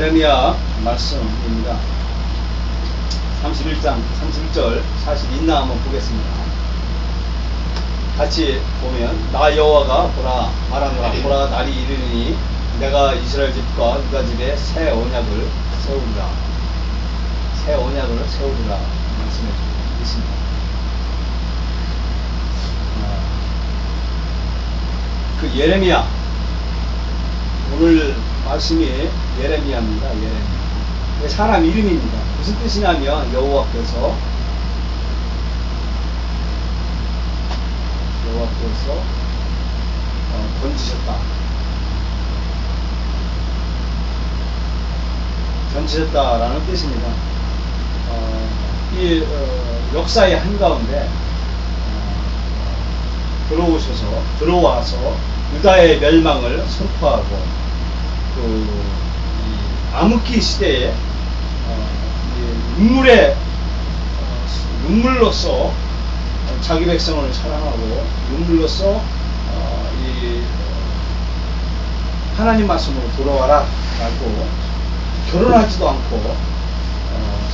예레미야 말씀입니다. 31장 31절 사실 있나 한번 보겠습니다. 같이 보면 나 여호와가 보라 말하노라 보라 날이 이르리니 내가 이스라엘 집과 유다 집에 새 언약을 세우리라. 새 언약을 세우리라 말씀해 주고 있습니다. 그 예레미야, 오늘 말씀이 예레미야입니다. 예레미야. 사람 이름입니다. 무슨 뜻이냐면 여호와께서 던지셨다라는 뜻입니다. 이 역사의 한가운데 들어와서 유다의 멸망을 선포하고 그 암흑기 시대에 눈물로써 자기 백성을 사랑하고 눈물로써 하나님 말씀으로 돌아와라 라고 결혼하지도 않고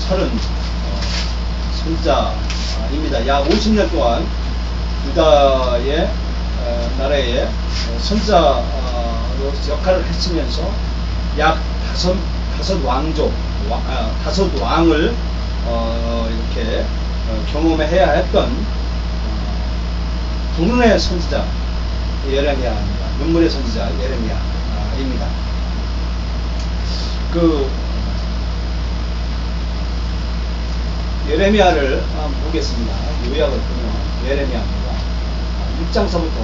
살은 선자입니다. 약 50년 동안 유다의 나라의 선자 역할을 했으면서 약 다섯 왕을 이렇게 경험해야 했던 불운의 선지자 예레미야입니다. 눈물의 선지자 예레미야입니다. 그 예레미야를 보겠습니다. 요약을 보면 예레미야입니다. 1장서부터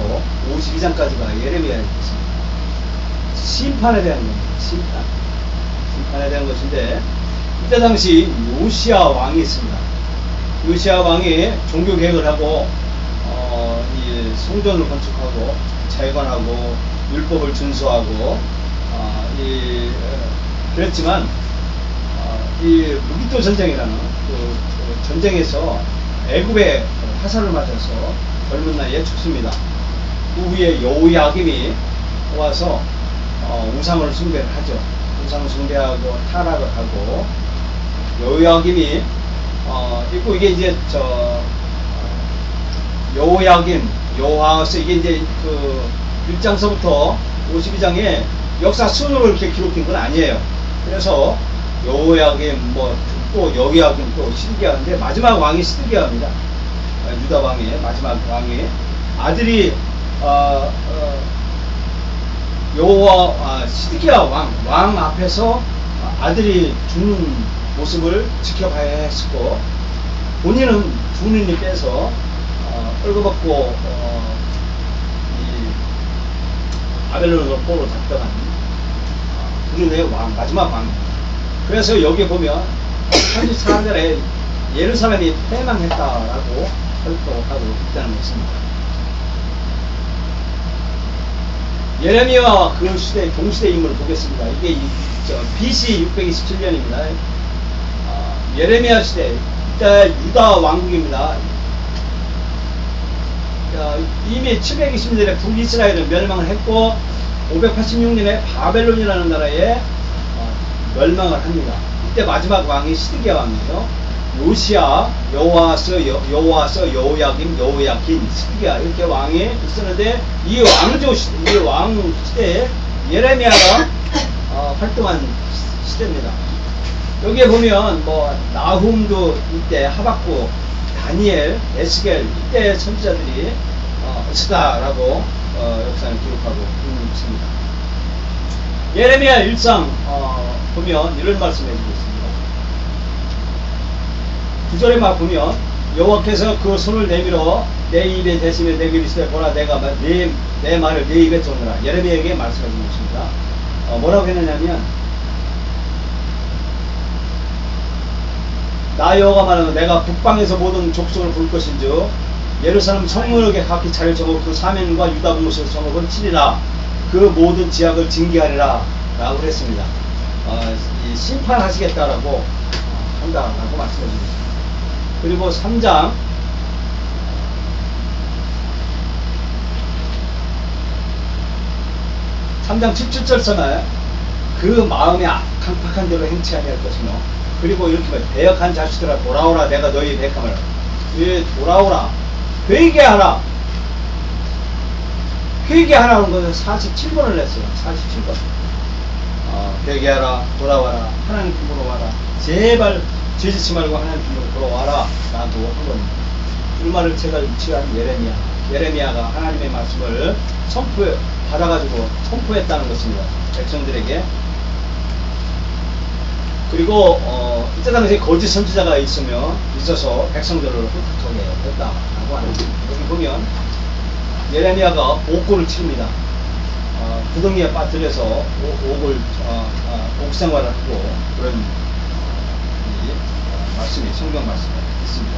52장까지가 예레미야에 있습니다. 심판에 대한 겁니다. 심판에 대한 것인데, 이때 당시 요시야 왕이 있습니다. 요시야 왕이 종교 개혁을 하고 이 성전을 건축하고 재건하고 율법을 준수하고 그랬지만 이 무기토 전쟁이라는 그 전쟁에서 애굽의 화살을 맞아서 젊은 나이에 죽습니다. 그 후에 여호야김이 와서 우상을 숭배를 하죠. 우상 숭배하고 타락을 하고 여호야김이 있고 이게 이제 여호야김 여호와서 이게 이제 그 1장서부터 52장에 역사 순으로 이렇게 기록된 건 아니에요. 그래서 여호야김 또 여호야김 또 시드기야인데 마지막 왕이 시드기야입니다. 유다 왕의 마지막 왕이 아들이 시드기야 왕 앞에서 아들이 죽는 모습을 지켜봐야 했었고, 본인은 죽는 일 빼서 뻘거벗고 이 아벨론으로 포로 잡혀간 불운의 마지막 왕입니다. 그래서 여기 보면 34절에 예루살렘이 패망했다라고 설교하고 있다는 것입니다. 예레미야와 그 시대 동시대 인물을 보겠습니다. 이게 BC 627년입니다. 예레미야 시대, 이때 유다 왕국입니다. 이미 720년에 북이스라엘은 멸망을 했고 586년에 바벨론이라는 나라에 멸망을 합니다. 이때 마지막 왕이 시드기야 왕이에요. 요시야, 여호와서, 여호야김, 여호야긴, 시드기야 이렇게 왕이 있었는데 이 왕 시대에 예레미야가 활동한 시대입니다. 여기에 보면 나훔도 이때 하박국, 다니엘, 에스겔 이때 선지자들이 있었다라고 역사를 기록하고 있습니다. 예레미야 1장 보면 이런 말씀을 해주겠습니다. 9절에 막 보면 여호와께서 그 손을 내밀어 내 입에 대시며 내게 이르시되 보라 내가 내 말을 내 입에 쫓느라 예레미야에게 말씀해 주는 것입니다. 뭐라고 했느냐면 나 여호와가 말하는 내가 북방에서 모든 족속을 부를 것인즉 예루살렘 성문에게 각기 차를 정하고 그 사면과 유다 분무소에서 정업을 치리라. 그 모든 지약을 징계하리라 라고 했습니다. 심판하시겠다라고 한다라고 말씀해 주셨습니다. 그리고 3장 17절쯤에 그 그 마음에 강팍한 대로 행치 아니할 것이며 그리고 이렇게 말 배역한 자식들아 돌아오라 내가 너희 백함을 왜 돌아오라 회개하라 회개하라는 것은 47번을 냈어요. 47번 회개하라 돌아와라 하나님 품으로 와라 제발 죄짓지 말고 하나님 품으로 돌아와라 라고 한번 불말을 제가 유치한 예레미야가 하나님의 말씀을 받아가지고 선포했다는 것입니다. 백성들에게. 그리고 이때 당시에 거짓 선지자가 있어서 백성들을 흩어게 했다라고 하는 여기 보면 예레미야가 옥고를 치릅니다. 구덩이에 빠뜨려서 옥을 옥생활을 하고 그런 말씀이 성경 말씀에 있습니다.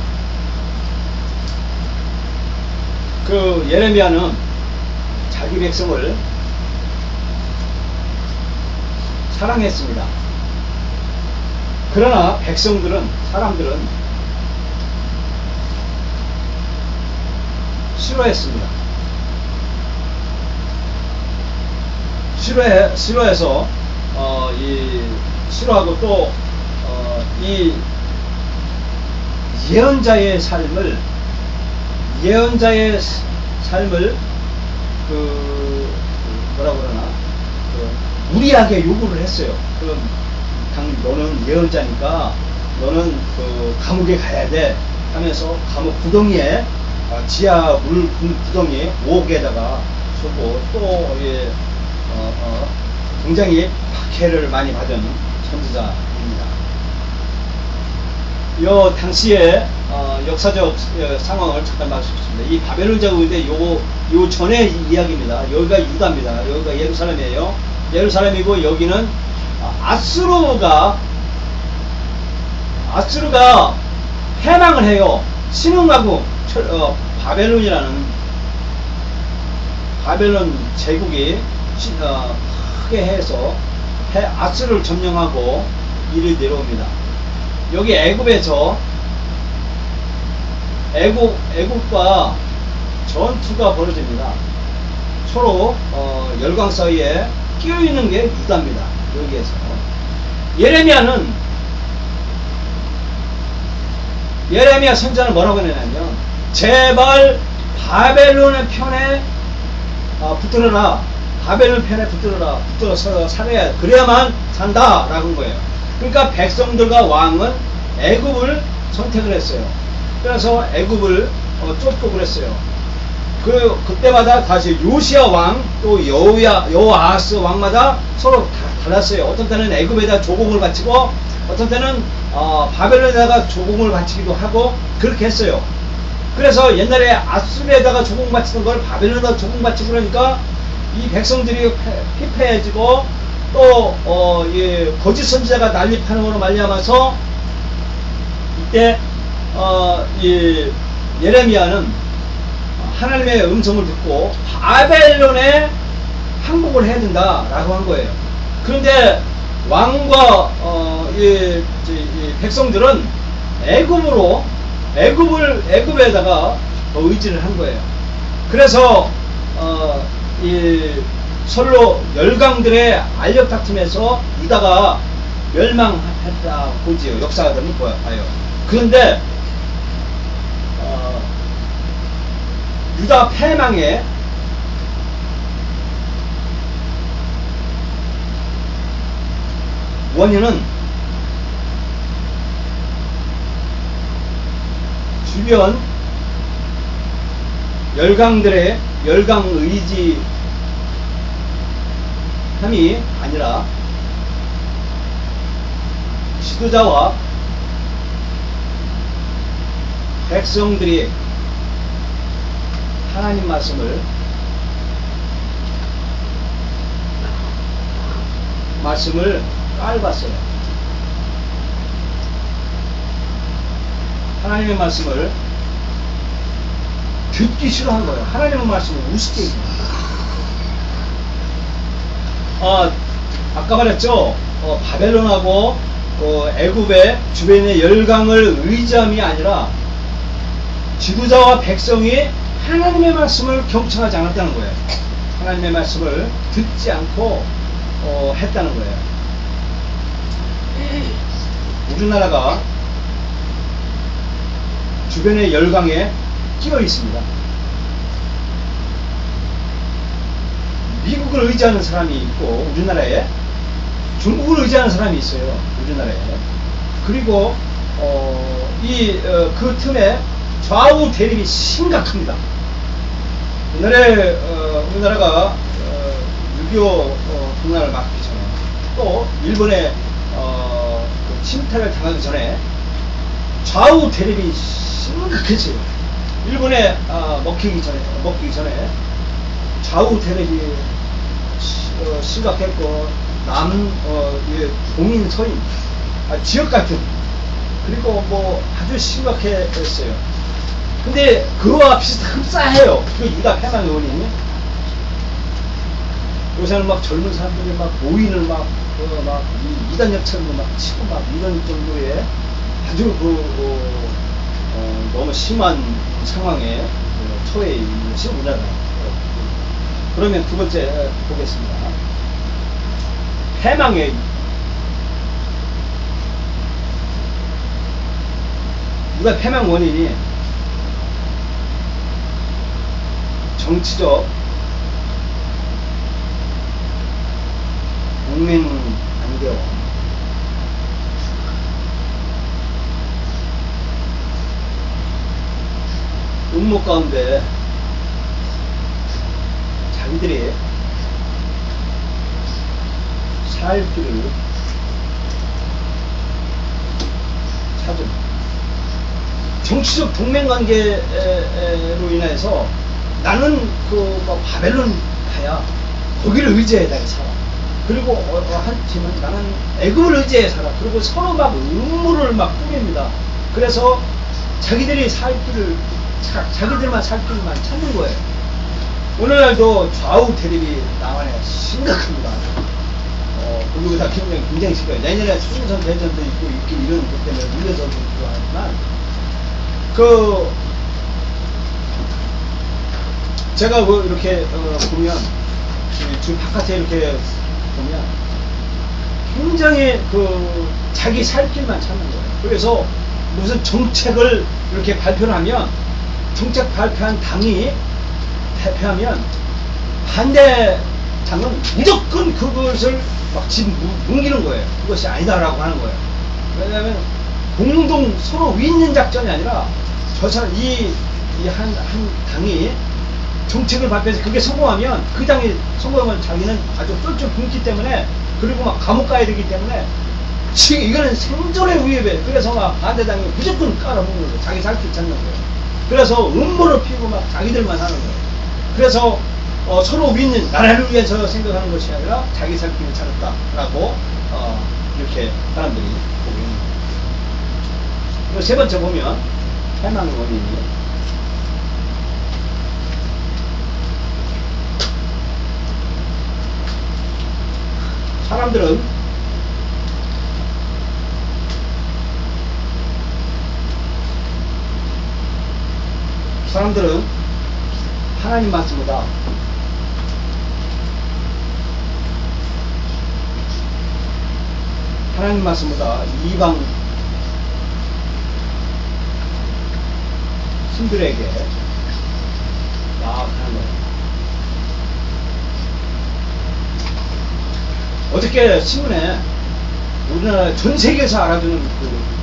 그 예레미야는 자기 백성을 사랑했습니다. 그러나 사람들은 싫어했습니다. 싫어해서 싫어하고 또 이 예언자의 삶을 뭐라고 그러나 무리하게 요구를 했어요. 그럼 너는 예언자니까 너는 감옥에 가야 돼 하면서 감옥 구덩이에 지하 물 구덩이에 옥에다가 서고 또 굉장히 박해를 많이 받은 선지자입니다. 요 당시에 역사적 상황을 잠깐 말씀드리겠습니다. 이 바벨론 제국인데 요 전의 이야기입니다. 여기가 유다입니다. 여기가 예루살렘이에요. 예루살렘이고 여기는 아수르가 패망을 해요. 신흥하고 바벨론 제국이 크게 해서 아수르를 점령하고 이를 내려옵니다. 여기 애굽에서 애굽과 전투가 벌어집니다. 서로 열강 사이에 끼어있는 게 유다입니다. 여기에서 예레미야 선자는 뭐라고 했냐면 제발 바벨론의 편에 붙들어라. 바벨론 편에 붙들어서 살아야 그래야만 산다 라는 거예요. 그러니까 백성들과 왕은 애굽을 선택을 했어요. 그래서 애굽을 쫓고 그랬어요. 그때마다 다시 요시야 왕 또 여호아하스 왕마다 서로 달랐어요. 어떤 때는 애굽에다 조공을 바치고 어떤 때는 바벨론에다가 조공을 바치기도 하고 그렇게 했어요. 그래서 옛날에 아수르에다가 조공 바치던 걸 바벨론에다가 조공 바치고 그러니까 이 백성들이 피폐해지고 또 거짓 선지자가 난립하는으로 말미암아서 이때 이 예레미야는 하나님의 음성을 듣고 바벨론에 항복을 해야 된다라고 한 거예요. 그런데 왕과 이 백성들은 애굽에다가 의지를 한 거예요. 그래서 서로 열강들의 알력 다툼에서 유다가 멸망했다 보지요. 역사가들은 봐요. 그런데 유다 패망의 원인은 주변 열강들의 열강 의지함이 아니라 지도자와 백성들이 하나님 말씀을 깔봤어요. 하나님의 말씀을 듣기 싫어한 거예요. 하나님의 말씀을 우습게 얘기합니다. 아까 말했죠. 바벨론하고 애굽의 주변의 열강을 의지함이 아니라 지도자와 백성이 하나님의 말씀을 경청하지 않았다는 거예요. 하나님의 말씀을 듣지 않고 했다는 거예요. 우리나라가 주변의 열강에 끼어 있습니다. 미국을 의지하는 사람이 있고 우리나라에, 중국을 의지하는 사람이 있어요. 우리나라에. 그리고 그 틈에 좌우 대립이 심각합니다. 옛날에 우리나라가 6.25 국난을 막기 전에, 또 일본의 그 침탈을 당하기 전에 좌우 대립이 심각했어요. 일본에 먹히기 전에 좌우 대립이 심각했고, 동인 서인 지역 같은, 그리고 뭐 아주 심각했어요. 근데 그거와 흡사해요. 그 유다 패망의 원인이. 요새는 막 젊은 사람들이 막 모인을 이단협찬으로 막 치고 막 이런 정도의 아주 너무 심한 상황에 처해 있는 것이 우리나라. 그러면 두 번째 보겠습니다. 패망의 유다 패망 원인이 정치적 국민 안경, 음모 가운데 자기들이 살 길을 찾은 정치적 동맹관계로 인해서 나는 바벨론 가야 거기를 의지해야 살아. 그리고 한 팀은 나는 애굽을 의지해 살아. 그리고 서로 막 음모를 막 꾸밉니다. 그래서 자기들이 살 길을, 자기들만 살 길만 찾는 거예요. 오늘날도 좌우 대립이 남한에 심각합니다. 그리고 다 굉장히 심해요. 내년에 총선 대전도 있고 이런 것 때문에 물려서도 있고 하지만, 제가 이렇게 보면, 지금 바깥에 이렇게 보면 굉장히 자기 살 길만 찾는 거예요. 그래서 무슨 정책을 이렇게 발표를 하면, 정책 발표한 당이 발표하면 반대당은 무조건 그것을 막 집 뭉기는 거예요. 그것이 아니다라고 하는 거예요. 왜냐하면 공동 서로 윈윈 작전이 아니라 저 사람 한 당이 정책을 발표해서 그게 성공하면, 그 당이 성공하면 자기는 아주 쫄쫄 굶기 때문에, 그리고 막 감옥 가야 되기 때문에, 지금 이거는 생존의 위협에, 그래서 막 반대당이 무조건 깔아먹는 거예요. 자기 살 길 찾는 거예요. 그래서 음모를 피우고 막 자기들만 하는 거예요. 그래서 서로 윈윈, 나라를 위해서 생각하는 것이 아니라 자기 살 길을 찾았다라고 이렇게 사람들이 보고 있는 거예요. 세 번째 보면 패망의 원인이 사람들은 하나님 말씀보다 이방 신들에게 나아가는 거예요. 어저께 신문에 우리나라 전 세계에서 알아주는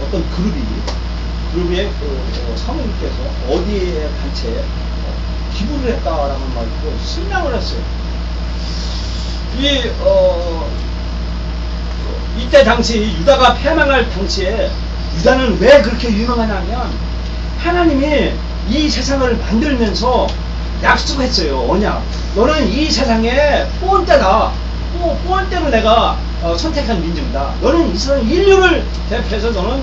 어떤 그룹의 사모님께서 어디에 단체에 기부를 했다라는 말을 듣고 실망을 했어요. 이때 당시 유다가 패망할 당시에, 유다는 왜 그렇게 유명하냐면 하나님이 이 세상을 만들면서 약속했어요. 언약. 너는 이 세상에 본때다. 본때로 내가 선택한 민족이다. 너는 이 세상 인류를 대표해서 너는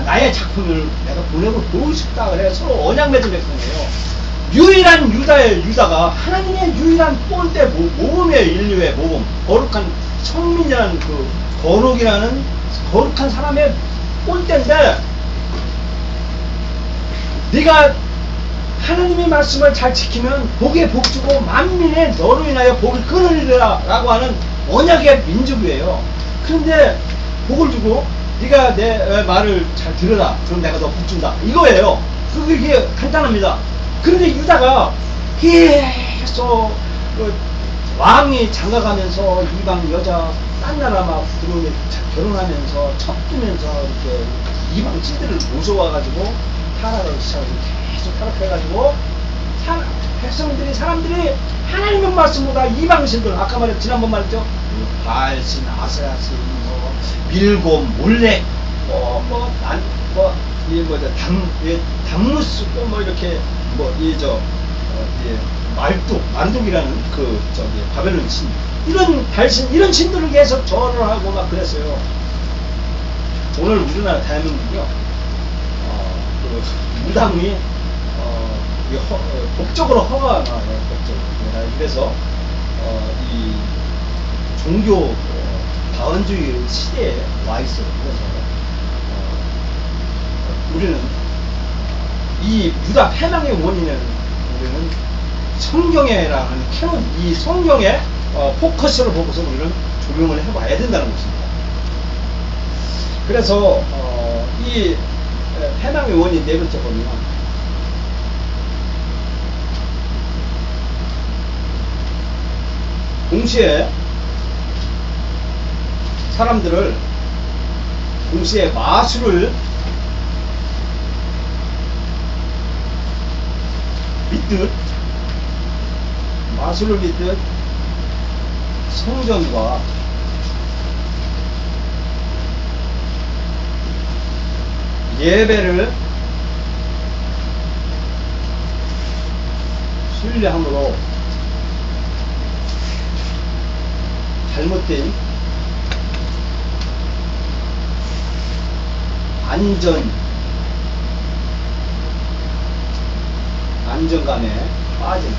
나의 작품을 내가 보내고 보고 싶다. 그래 서로 언약 맺은 백성이에요. 유일한 유다가 하나님의 유일한 본때 모범이에요. 인류의 모범. 거룩한 성민이라는 거룩이라는 거룩한 사람의 본때인데, 네가 하나님의 말씀을 잘 지키면 복에 복주고 만민의 너로 인하여 복을 끊으리라 라고 하는 언약의 민족이에요. 그런데 복을 주고 네가 내 말을 잘 들으라. 그럼 내가 너 복 준다. 이거예요. 그게 간단합니다. 그런데 유다가 계속 왕이 장가가면서 이방 여자 딴 나라 막 들어오면 결혼하면서 첩두면서 이렇게 이방 찐들을 모셔와가지고 타락을 시작하고 계속 타락해가지고 사람들이 하나님의 말씀보다 이방신들 아까 말했 지난번 말했죠. 바알신, 아세라신, 밀곰, 몰렉, 담무스, 이렇게 말뚝이라는 바벨론 신, 이런 달신, 이런 신들을 계속 절을 하고 막 그랬어요. 오늘 우리나라 대한민국이요, 무당이 법적으로 허가가 나와요. 법적으로. 그래서 이 종교 다원주의 시대에 와 있어요. 그래서 우리는 이 유다 패망의 원인은 우리는 성경에라는 캐논, 이 성경의 포커스를 보고서 우리는 적용을 해봐야 된다는 것입니다. 그래서 이 패망의 원인 네 번째 보면 동시에 사람들을 동시에 마술을 믿듯 성전과 예배를 신뢰함으로 잘못된 안정감에 빠진,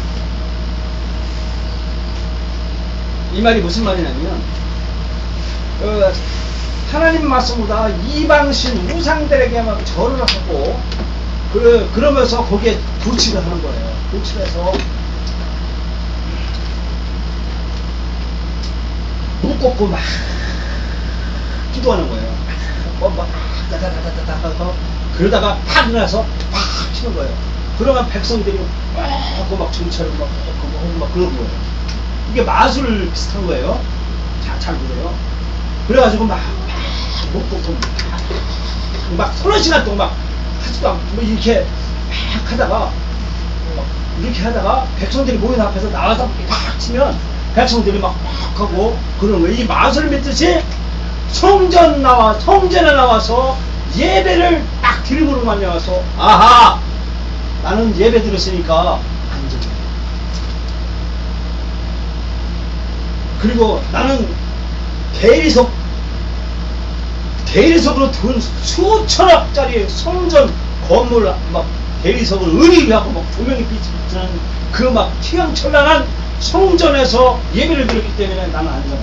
이 말이 무슨 말이냐면 하나님 말씀보다 이방신 우상들에게 막 절을 하고 그러면서 거기에 도취를 하는 거예요. 도취를 해서 묵 꽂고 막 기도하는 거예요. 그러다가 팍 일어나서 팍 치는 거예요. 그러면 백성들이 막 정찰하고 막 그런 거예요. 이게 마술 비슷한 거예요. 잘 보세요. 그래가지고 막 서너 시간 동안 막 하지도 않고 이렇게 하다가 백성들이 모인 앞에서 나와서 팍 치면 백성들이 막 하고 그런 거예요. 이 마술을 믿듯이 성전에 나와서 예배를 딱 드림으로만 나와서 아하, 나는 예배 드렸으니까 안전해. 그리고 나는 대리석으로 돈 수천억짜리 성전 건물 막 대리석을 은이하고 막 조명이 비치는 그 막 휘황찬란한 성전에서 예배를 드렸기 때문에 나는 안전해.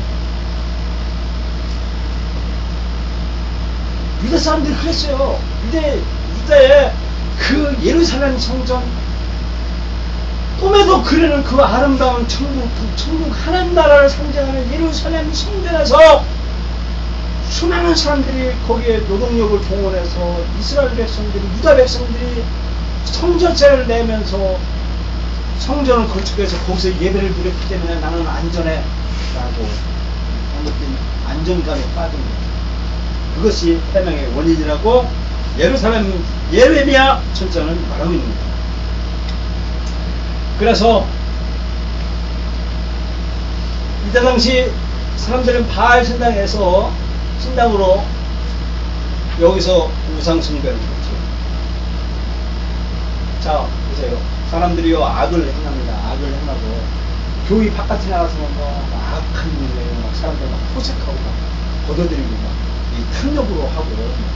유다 사람들이 그랬어요. 유다의 그 예루살렘 성전, 꿈에도 그리는 그 아름다운 천국 하나님 나라를 상징하는 예루살렘 성전에서 수많은 사람들이 거기에 노동력을 동원해서 이스라엘 백성들이, 유다 백성들이 성전세를 내면서 성전을 건축해서 거기서 예배를 드렸기 때문에 나는 안전해 라고 잘못된 안정감에 빠진 거예요. 그것이 패망의 원인이라고 예레미야 천장은 말하고 있는 거예요. 그래서 이때 당시 사람들은 바알 신당으로 여기서 우상 숭배를 했죠. 자, 보세요. 사람들이요 악을 행합니다. 악을 행하고 교회 바깥에 나가서는 악한 일에 막 사람들 막 포색하고 막 걷어들이고 막 이 탐욕으로 하고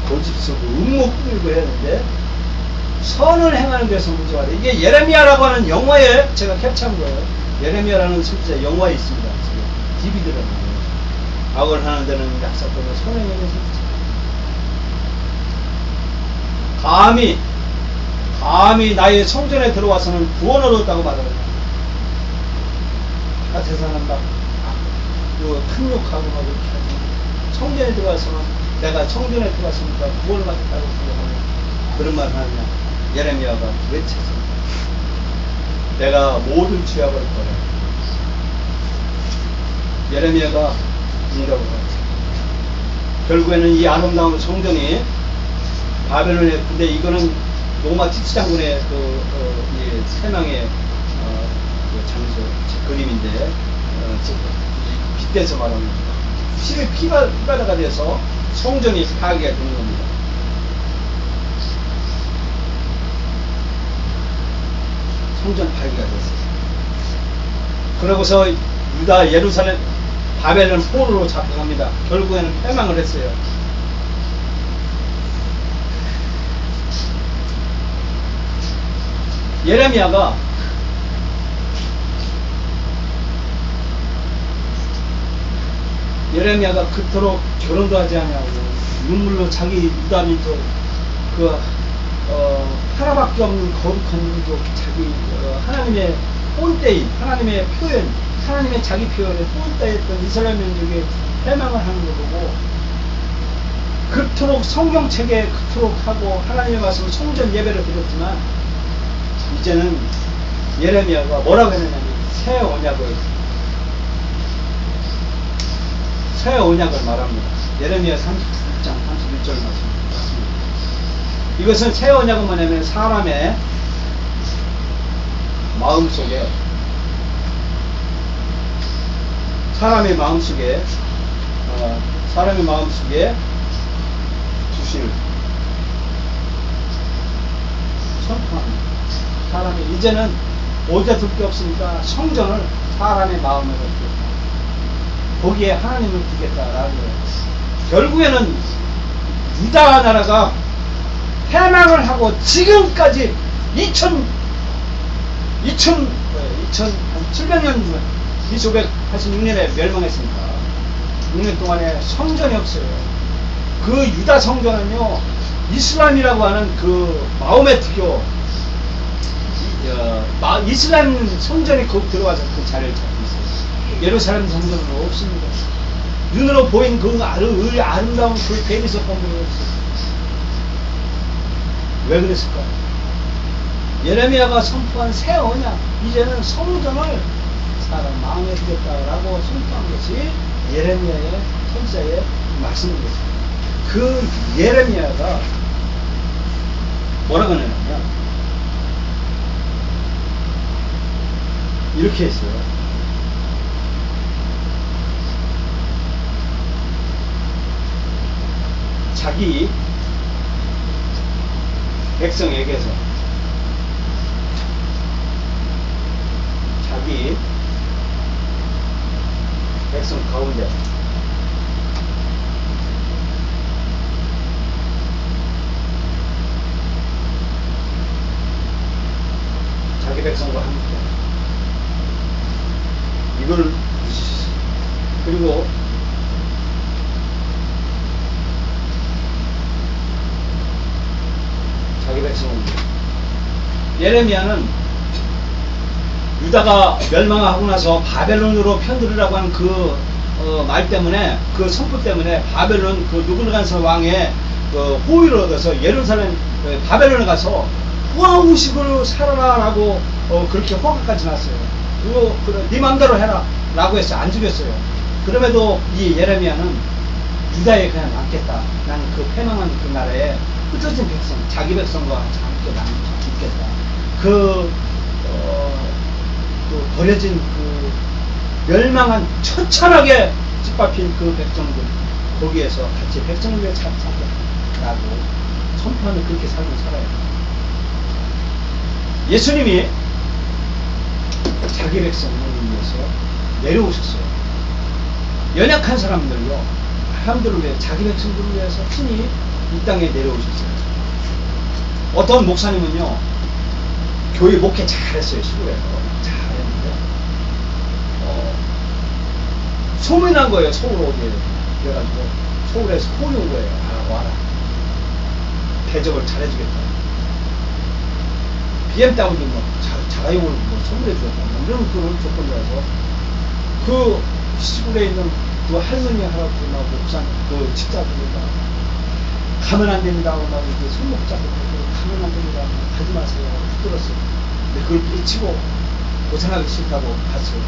거짓 쓰고 음모 꾸미고 해야 하는데 선을 행하는 데서 문제가 돼. 이게 예레미야라고 하는 영화에 제가 캡처한 거예요. 예레미야라는 선지자 영화에 있습니다. DVD라는 거예요. 악을 하는 데는 약사권을 선행하는 선지자. 감히 나의 성전에 들어와서는 구원을 얻었다고 말하거든요. 바깥에서는 막 탐욕하고 막 이렇게 하지. 성전에 들어가서는 내가 성전에 들어갔으니까 구원을 받았다고 생각하면 그런 말을 하느냐. 예레미야가 외쳤습니다. 내가 모든 죄악을 버려. 예레미야가 이라고 하죠. 결국에는 이 아름다운 성전이 바벨론에, 근데 이거는 로마 티스 장군의 이 세명의 그 장소 그림인데 빗대서 말하면 실의 피바다가 돼서 성전이 파괴가 되는 겁니다. 성전 파괴가 됐어요. 그러고서 유다 예루살렘 바벨론 포로로 잡혀갑니다. 결국에는 패망을 했어요. 예레미야가 그토록 결혼도 하지 않냐고 눈물로 자기 유다 민족 하나밖에 없는 거룩한 민족, 자기 하나님의 본때인 하나님의 표현, 하나님의 자기 표현에 본때였던 이스라엘 민족의 패망을 하는 거 보고 그토록 성경책에 그토록 하고 하나님의 말씀을 성전 예배를 드렸지만 이제는 예레미야가 뭐라고 했느냐면 새 언약을 말합니다. 예레미야 33장 31절 말씀입니다. 이것은 새 언약은 뭐냐면 사람의 마음속에 주실 선포합니다. 사람이 이제는 어디다 둘 게 없으니까 성전을 사람의 마음에 두겠다. 거기에 하나님을 두겠다라는 거예요. 결국에는 유다 나라가 패망을 하고 지금까지 700년 2586년에 멸망했습니다. 6년 동안에 성전이 없어요. 그 유다 성전은요, 이슬람이라고 하는 그 마호메 특교 이슬람 성전이 거기 들어와서 그 자리를 잡고 있어요. 예루살렘 성전은 없습니다. 눈으로 보인 그 아름다운 그 대리석 건물이 없어요. 왜 그랬을까요? 예레미야가 선포한 새 언약, 이제는 성전을 사람 마음에 두겠다라고 선포한 것이 예레미야의 선자의 말씀입니다. 그 예레미야가 뭐라고 하냐면 이렇게 했어요. 자기 백성에게서 자기 백성 가운데 자기 백성과 함께 이걸 그리고 자기 백성은 예레미야는 유다가 멸망하고 나서 바벨론으로 편들으라고 하는 그 말 때문에, 그 선포 때문에 바벨론 그 누구누간서 왕의 호의를 얻어서 예루살렘 바벨론에 가서 우아우식으로 살아라라고 그렇게 허가까지 났어요. 그리고 네 맘대로 해라 라고 해서 안 죽였어요. 그럼에도 이 예레미야는 유다에 그냥 남겠다. 나는 그 패망한 그 나라에 흩어진 백성, 자기 백성과 함께 나는 죽겠다. 그 버려진 그 멸망한 처참하게 짓밟힌 그 백성들, 거기에서 같이 백성을 위해 살겠다라고 선포하는 그렇게 삶을 살아야 돼요. 예수님이 자기 백성을 위해서 내려오셨어요. 연약한 사람들요, 사람들을 위해, 자기 백성들을 위해서 친히 이 땅에 내려오셨어요. 어떤 목사님은요, 교회 목회 잘했어요. 시골에서 잘했는데 소문이 난 거예요. 서울 오게. 그래가지고 서울에서 폰이 온 거예요. 와라, 대접을 잘해주겠다. BMW 뭐 자가용을 뭐 선물해주겠다. 이런 그런 조건이라서 그 시골에 있는 또 할머니 할아버지나 목사님 그 직자분들과 가면 안 된다고 막 이렇게 손목 잡고 가면 안 됩니다. 가지 마세요. 붙들었어요. 근데 그걸 뿌리치고 고생하기 싫다고 갔어요.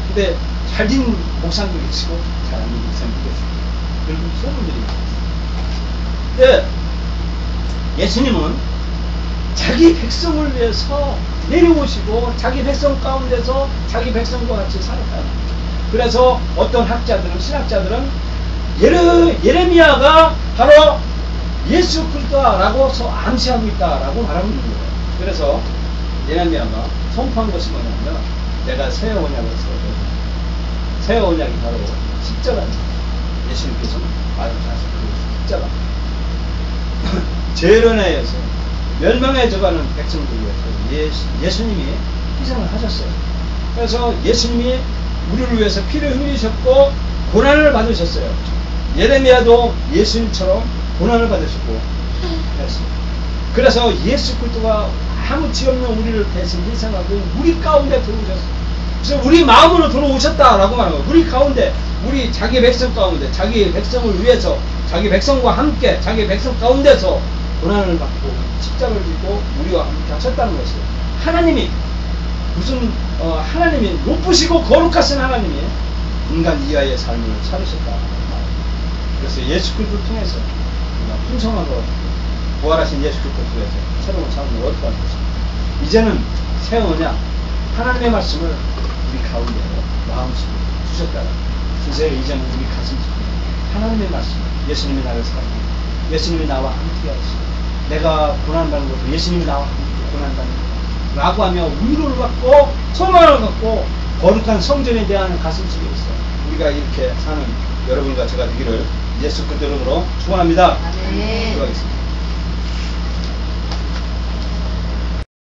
근데 잘진 목사님도 계시고 잘하는 목사님도 계시고 그리고 소문들이 많았어요. 근데 예수님은 자기 백성을 위해서 내려오시고 자기 백성 가운데서 자기 백성과 같이 살았다. 그래서 어떤 학자들은 신학자들은 예레미야가 바로 예수 그리스도라고 암시하고 있다라고 말하고 있는 거예요. 그래서 예레미야가 선포한 것이 뭐냐면 내가 새 언약을 써요. 새 언약이 바로 십자가입니다. 예수님께서는 말씀하신 그 십자가. 죄로 인하여서 멸망해져가는 백성들 위해서 예수님이 희생을 하셨어요. 그래서 예수님이 우리를 위해서 피를 흘리셨고 고난을 받으셨어요. 예레미야도 예수님처럼 고난을 받으셨고 했어요. 그래서 예수 그리스도가 아무 죄 없는 우리를 대신 희생하고 우리 가운데 들어오셨어요. 그래서 우리 마음으로 들어오셨다라고 말하는 거예요. 우리 가운데, 우리 자기 백성 가운데, 자기 백성을 위해서, 자기 백성과 함께, 자기 백성 가운데서 고난을 받고 십자가를 지고 우리와 함께 하셨다는 것이에요. 하나님이 하나님이 높으시고 거룩하신 하나님이 인간 이하의 삶을 살으셨다. 그래서 예수 그리스도를 통해서 풍성하고 부활하신 예수 그리스도를 통해서 새로운 삶을 얻어가는 것입니다. 이제는 새 언약 하나님의 말씀을 우리 가운데 마음속에 주셨다는 이제 이제는 우리 가슴속에 하나님의 말씀, 예수님이 나를 사랑하고 예수님이 나와 함께 하시고 내가 고난받는 것도 예수님이 나와 함께 고난받는 것 라고 하며 위로를 받고 소망을 갖고 거룩한 성전에 대한 가슴속에 있어 우리가 이렇게 사는 여러분과 제가 되기를 예수 그리스도 이름으로 축원합니다. 아멘. 기도하겠습니다.